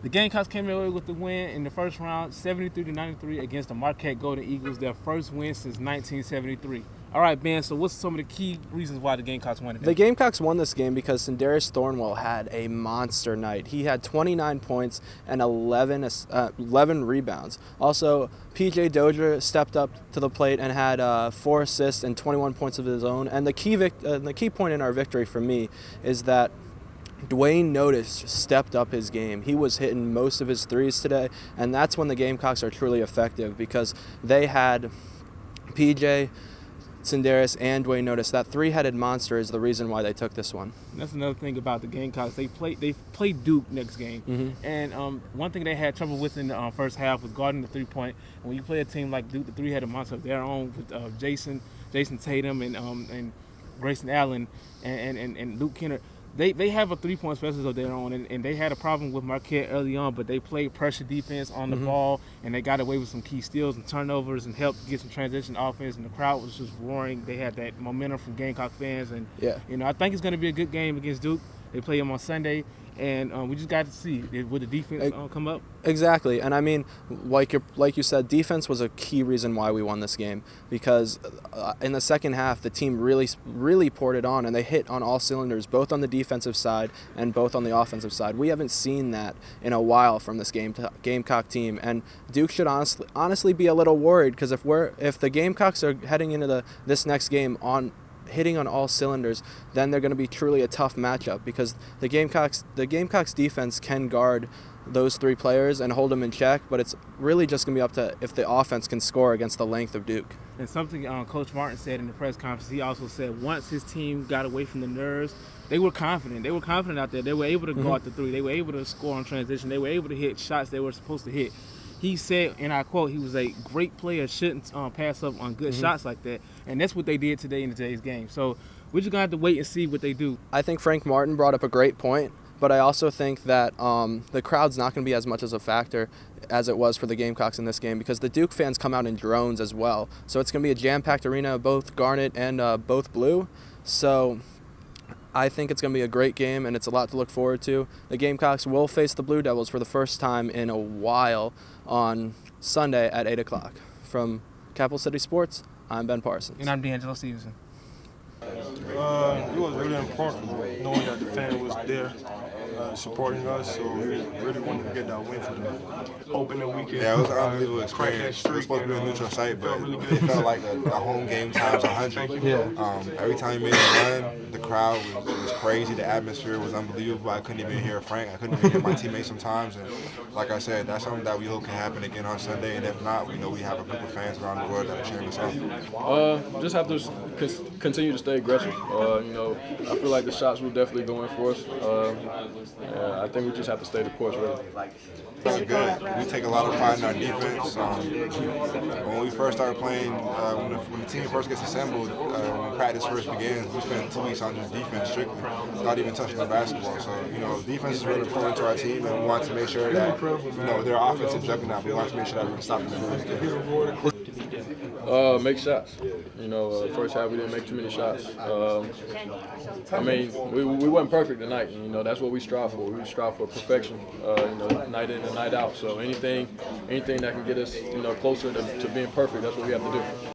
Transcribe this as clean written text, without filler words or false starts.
The Gamecocks came away with the win in the first round, 73-93 against the Marquette Golden Eagles, their first win since 1973. All right, Ben, so what's some of the key reasons why the Gamecocks won today? The Gamecocks won this game because Sindarius Thornwell had a monster night. He had 29 points and 11 rebounds. Also, P.J. Dozier stepped up to the plate and had 4 assists and 21 points of his own. And the key point in our victory for me is that Dwayne Notice stepped up his game. He was hitting most of his threes today, and that's when the Gamecocks are truly effective because they had P.J., Sindarius, and Dwayne Notice. That three-headed monster is the reason why they took this one. That's another thing about the Gamecocks. They play Duke next game, and one thing they had trouble with in the first half was guarding the three-point. When you play a team like Duke, the three-headed monster of their own with Jason Tatum and Grayson Allen and Luke Kennard, they have a three-point specialist of their own, and they had a problem with Marquette early on, but they played pressure defense on the ball, and they got away with some key steals and turnovers and helped get some transition offense, and the crowd was just roaring. They had that momentum from Gamecock fans, and I think it's going to be a good game against Duke. They play them on Sunday, and we just got to see would the defense come up. Exactly, and I mean, like you said, defense was a key reason why we won this game because in the second half, the team really poured it on, and they hit on all cylinders, both on the defensive side and both on the offensive side. We haven't seen that in a while from this Gamecock team, and Duke should honestly be a little worried because if the Gamecocks are heading into this next game hitting on all cylinders, then they're going to be truly a tough matchup because the Gamecocks defense can guard those three players and hold them in check, but it's really just going to be up to if the offense can score against the length of Duke. And something Coach Martin said in the press conference, he also said once his team got away from the nerves, they were confident. They were confident out there. They were able to guard the three. They were able to score on transition. They were able to hit shots they were supposed to hit. He said, and I quote, he was a great player, shouldn't pass up on good shots like that. And that's what they did today in today's game. So we're just going to have to wait and see what they do. I think Frank Martin brought up a great point, but I also think that the crowd's not going to be as much as a factor as it was for the Gamecocks in this game because the Duke fans come out in drones as well. So it's going to be a jam-packed arena, both garnet and both blue. So I think it's going to be a great game, and it's a lot to look forward to. The Gamecocks will face the Blue Devils for the first time in a while on Sunday at 8 o'clock. From Capital City Sports, I'm Ben Parsons. And I'm De'Angelo Stevenson. It was really important knowing that the fan was there supporting us, so we really wanted to get that win for them. Opening weekend. Yeah, it was an unbelievable experience. It was supposed to be a neutral site, but it felt like a home game times 100. Every time you made a run, the crowd was crazy. The atmosphere was unbelievable. I couldn't even hear Frank. I couldn't even hear my teammates sometimes. And like I said, that's something that we hope can happen again on Sunday. And if not, we know we have a group of fans around the world that are cheering us on. Just have to continue to stay aggressive. I feel like the shots will definitely go in for us. I think we just have to stay the course, really. It's good. We take a lot of pride in our defense. When we first started playing, when the team first gets assembled, when practice first begins, we spent 2 weeks on just defense strictly, without even touching the basketball. So, defense is really important to our team, and we want to make sure that, they're offensive juggernaut. We want to make sure that we can stop them. Make shots. First half we didn't make too many shots. We weren't perfect tonight. That's what we strive for. We strive for perfection. Night in and night out. So anything that can get us, closer to being perfect, that's what we have to do.